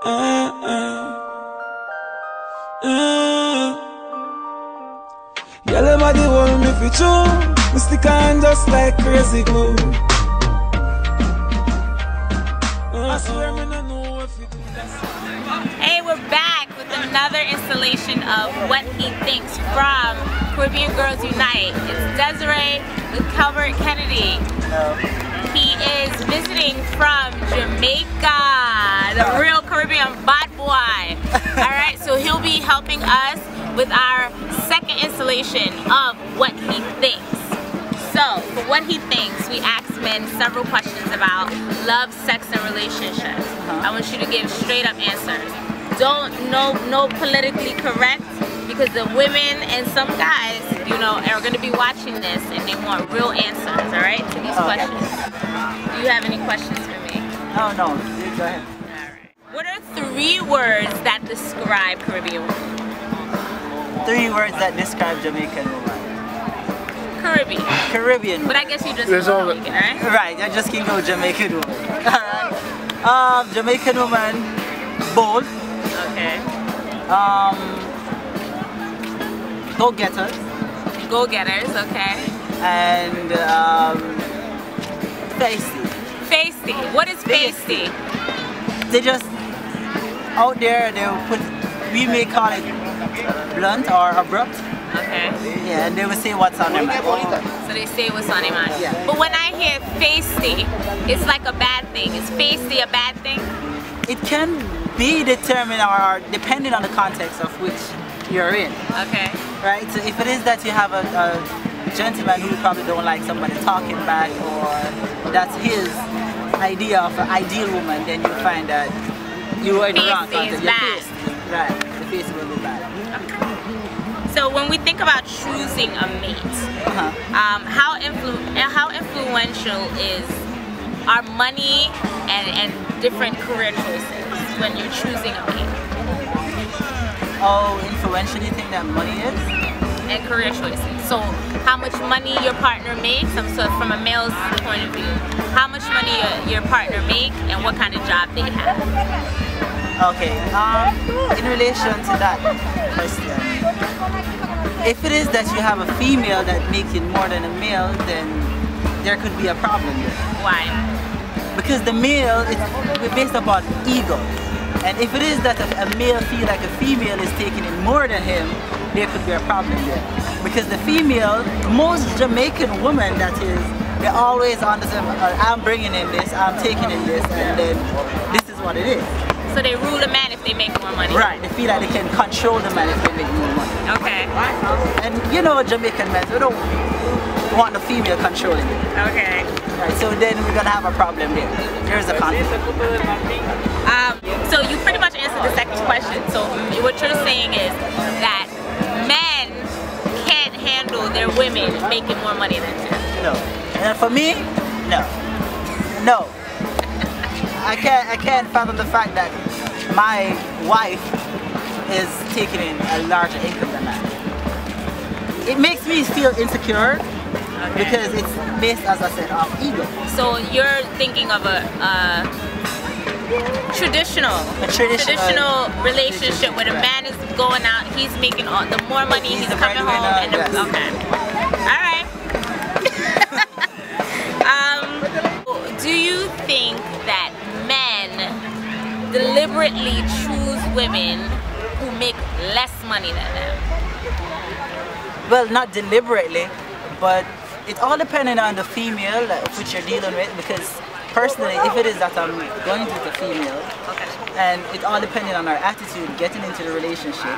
Girl, your body hold me for true. Me stick on just like crazy glue. I swear me no know if it is. Hey, we're back with another installation of What He Thinks from Caribbean Girls Unite. It's Desiree with Calvert Kennedy. He is visiting from Jamaica, the real Caribbean bad boy. Alright, so he'll be helping us with our second installation of What He Thinks. So, for What He Thinks, we ask men several questions about love, sex, and relationships. I want you to give straight up answers. No politically correct, because the women and some guys, you know, are going to be watching this and they want real answers, alright, to these questions. Do you have any questions for me? No, go ahead. Alright. What are 3 words that describe Caribbean women? 3 words that describe Jamaican woman. Caribbean. But I guess you just go Jamaican, right? Right, I just can go Jamaican woman. Alright. Jamaican woman, bold. Okay. Go-getters. Go-getters, okay. And feisty. Feisty. What is feisty? They just out there. They will put. We may call it blunt or abrupt. Okay. Yeah, and they will say what's on their mind. So they say what's on their mind. Yeah. But when I hear feisty, it's like a bad thing. Is feisty a bad thing? It can be determined or depending on the context of which you're in. Okay. Right? So if it is that you have a gentleman who probably don't like somebody talking back, or that's his idea of an ideal woman, then you find that you are in the wrong context. Right. The face will be bad. Okay. So when we think about choosing a mate, how influential is our money and different career choices when you're choosing a mate? Oh, influential, you think that money is? And career choices. So how much money your partner makes, so from a male's point of view, how much money your partner makes and what kind of job they have? Okay, in relation to that question, if it is that you have a female that makes it more than a male, then there could be a problem there. Why? Because the male is based upon ego. And if it is that a male feel like a female is taking it more than him, there could be a problem there. Because the female, most Jamaican women that is, they're always on the same, I'm bringing in this, I'm taking in this, and then this is what it is. So they rule the man if they make more money? Right, they feel like they can control the man if they make more money. Okay. And you know Jamaican men, we don't want the female controlling it. Okay. Right, so then we're gonna have a problem there. There's a conflict. So you pretty much answered the second question. So what you're saying is that men can't handle their women making more money than them. No. And for me, no. No. I can't fathom the fact that my wife is taking in a larger income than that. It makes me feel insecure. Okay. Because it's based, as I said, off ego. So you're thinking of a traditional relationship where the man is going out, he's making all the more money, he's coming home, and yes. Okay. All right. Do you think that men deliberately choose women who make less money than them? Well, not deliberately, but it all depending on the female which you're dealing with, because personally, if it is that I'm going with a female, and it all depending on our attitude getting into the relationship,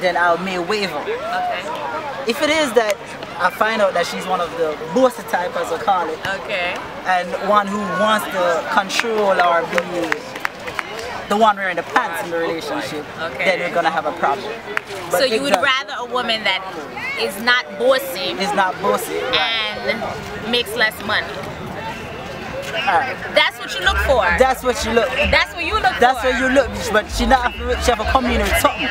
then I may waver. Okay. If it is that I find out that she's one of the bossy type, as I call it, and one who wants to control or be the one wearing the pants in the relationship, then we're gonna have a problem. But so you would rather a woman that is not bossy, and makes less money. Alright. That's what you look for. That's what you look. That's what you look That's for. what you look. But she have to come in with something.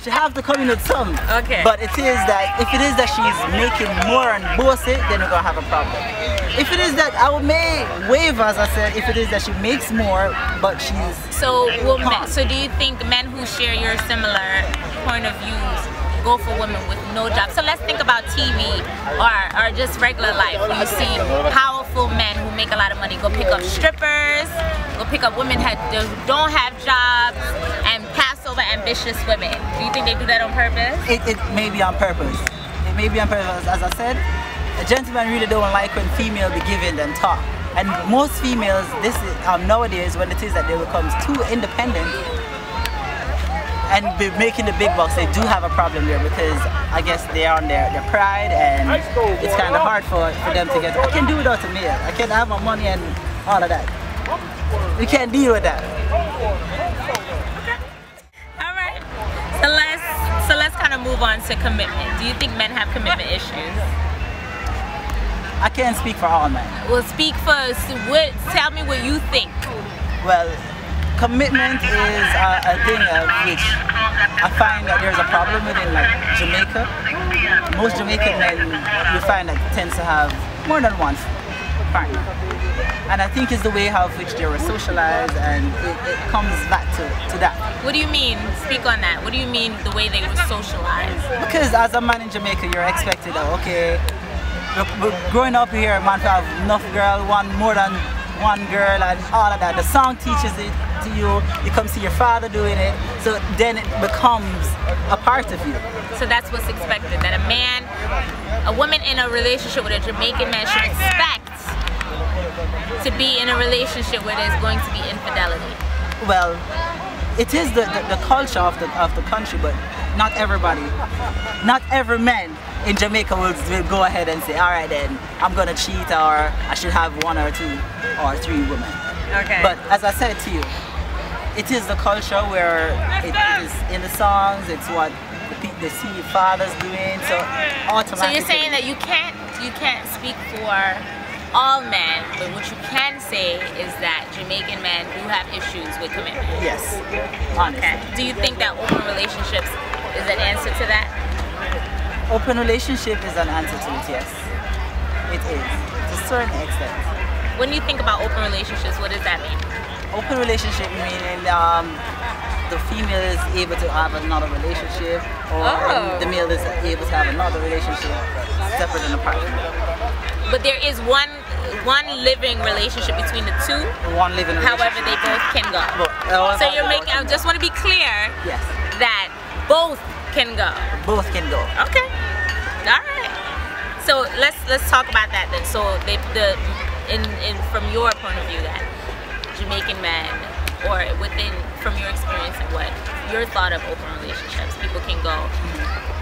She have to come in with something. Okay. But it is that if it is that she's making more and bossy, then we're gonna have a problem. If it is that, I may waive, as I said, if it is that she makes more, but she's... So, so do you think men who share your similar point of views go for women with no job? So let's think about TV or just regular life, where you see powerful men who make a lot of money go pick up strippers, go pick up women who don't have jobs, and pass over ambitious women. Do you think they do that on purpose? It may be on purpose. It may be on purpose. As I said, a gentleman really don't like when females be giving them talk. And most females, this is, nowadays, when it is that they become too independent and be making the big bucks, they do have a problem there, because I guess they are on their pride, and it's kind of hard for them to get, I can do without a male, I can have my money and all of that. We can't deal with that. Alright, so let's kind of move on to commitment. Do you think men have commitment issues? I can't speak for all men. Well, speak for, tell me what you think. Well, commitment is a thing of which I find that there's a problem within, like, Jamaica. Most Jamaican men, you find that tends to have more than one partner. And I think it's the way how which they were socialized, and it comes back to that. What do you mean? Speak on that. What do you mean the way they were socialized? Because as a man in Jamaica, you're expected that, okay, growing up here, man have enough girl, more than one girl, and all of that. The song teaches it to you. You come see your father doing it, so then it becomes a part of you. So that's what's expected, that a woman in a relationship with a Jamaican man should expect to be in a relationship where there's going to be infidelity. Well, it is the culture of the country, but not everybody, not every man in Jamaica will go ahead and say, alright then, I'm gonna cheat, or I should have 1 or 2 or 3 women. Okay. But as I said to you, it is the culture where it is in the songs, it's what they see fathers doing, so automatically. So you're saying that you can't speak for all men, but what you can say is that Jamaican men do have issues with commitment. Yes, honestly. Okay. Do you think that open relationships is an answer to that? Open relationship is an answer to it, yes. It is, to a certain extent. When you think about open relationships, what does that mean? Open relationship meaning the female is able to have another relationship, or the male is able to have another relationship separate and apart. But there is one living relationship between the two. One living relationship. However, they both can go. So you're making, I just want to be clear, yes, that both can go. Both can go. Okay. All right. So let's talk about that then. So from your point of view, that Jamaican men, or from your experience and what your thought of open relationships, people can go.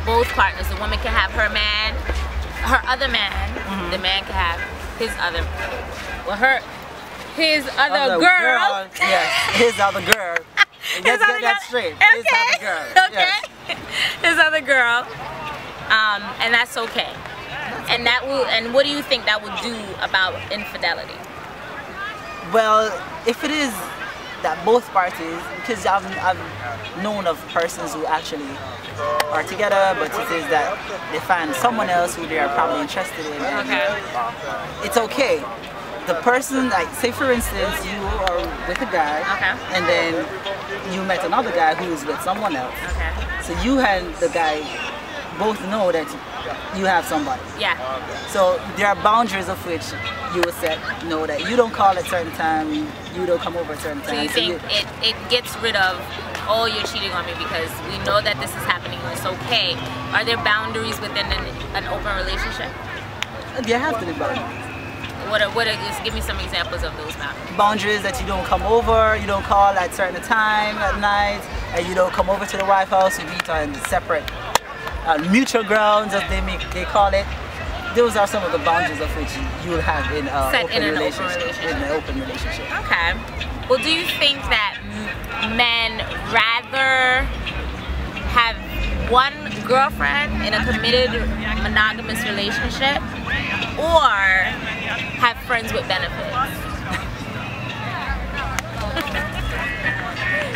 Both partners. The woman can have her man, her other man. The man can have his other, his other girl. Yes, his other girl. Let's get that straight. Okay. His other girl. Okay. Yes. His other girl. And that's okay. And that will. And what do you think that would do about infidelity? Well, if it is that both parties, because I've known of persons who actually are together, but it is that they find someone else who they are probably interested in. And it's okay. The person, like, say for instance, you are with a guy, and then you met another guy who is with someone else. So you and the guy both know that you have somebody. Yeah. So there are boundaries of which you will set, know that you don't call at certain time, you don't come over at certain time. So you think it gets rid of, oh, you're cheating on me because we know that this is happening and it's okay. Are there boundaries within an open relationship? There have to be boundaries. Just give me some examples of those boundaries. Boundaries that you don't come over, you don't call at certain time at night, and you don't come over to the wife house. You meet on separate mutual grounds, as they call it. Those are some of the boundaries of which you will have in an open relationship. Okay. Well, do you think that men rather have one girlfriend in a committed monogamous relationship, or have friends with benefits?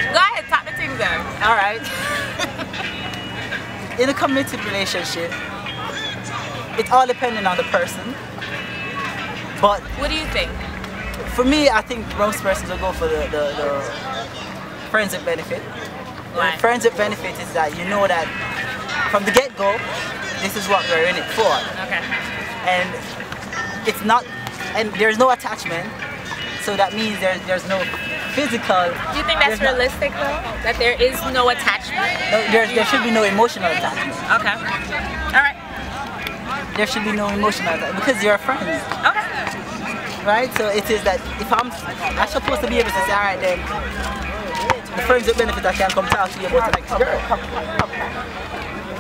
Go ahead, talk the things out. All right. In a committed relationship, it's all depending on the person. But what do you think? for me, I think most persons will go for the friends with benefit. Why? The friends with benefit is that you know that from the get-go, this is what we're in it for. Okay. And it's not, and there's no attachment, so that means there's no physical. Do you think that's realistic though? That there is no attachment? No, there should be no emotional attachment. Okay. All right. There should be no emotional attachment because you're friends. Okay. Right? So it is that if I'm supposed to be able to say, alright then, the friends with benefit I can come talk to you about the next girl.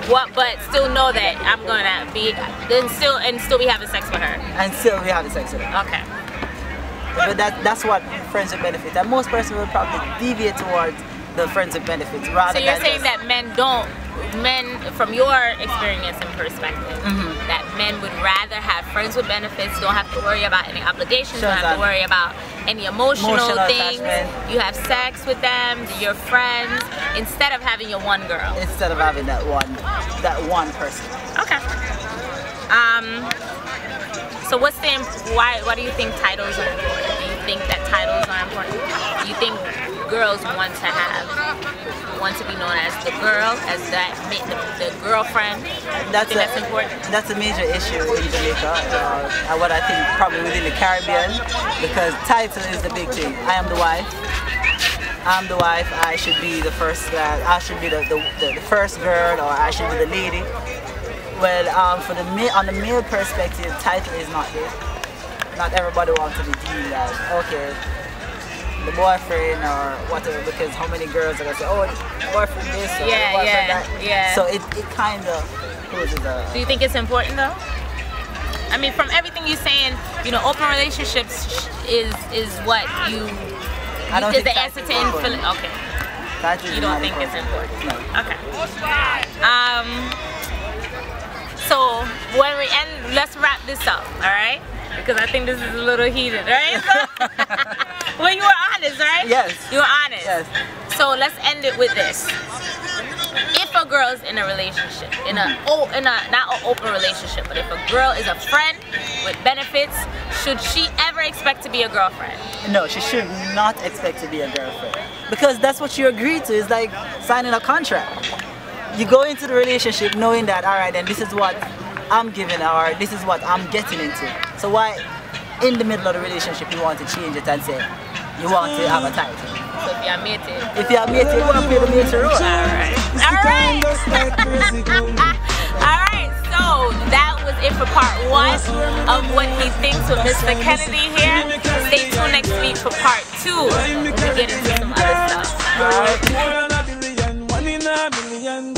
What? But still know that I'm gonna be, then still be having sex with her. And still we having sex with her. Okay. But that's what friends with benefits. And most persons will probably deviate towards the friends with benefits rather So you're than saying that men, from your experience and perspective, that men would rather have friends with benefits, don't have to worry about any obligations, don't have to worry about any emotional things. attachment. You have sex with them, you're friends, instead of having your one girl. Instead of having that one person. Okay. So why do you think titles are important? Do you think that titles are important? Do you think girls want to be known as the girl, as the girlfriend? That's important? That's a major issue in Jamaica, and what I think probably within the Caribbean, because title is the big thing. I am the wife. I'm the wife. I should be the first. I should be the first girl, or I should be the lady. Well, on the male perspective, title is not it. Not everybody wants to be deemed as, okay, the boyfriend or whatever, because how many girls are going to say, oh, boyfriend this or boyfriend that. Yeah. So it kind of poses a... Do you think it's important though? I mean, from everything you're saying, you know, open relationships is what you... I don't is think the answer to infinite. Okay. You don't think it's important? No. Okay. So when we end, let's wrap this up, all right? Because I think this is a little heated, right? So, well, you were honest, right? Yes. You were honest. Yes. So let's end it with this. If a girl's in a relationship, not an open relationship, but if a girl is a friend with benefits, should she ever expect to be a girlfriend? No, she should not expect to be a girlfriend. Because that's what you agreed to. It's like signing a contract. You go into the relationship knowing that, alright, then this is what I'm giving or this is what I'm getting into. So why in the middle of the relationship you want to change it and say you want to have a title? So if you're mated. If you're mated, you want to play the mated role. Alright. Alright. Alright, so that was it for part 1 of what he thinks with Mr. Kennedy here. Stay tuned next week for part 2 when we get into some other stuff. One in a million.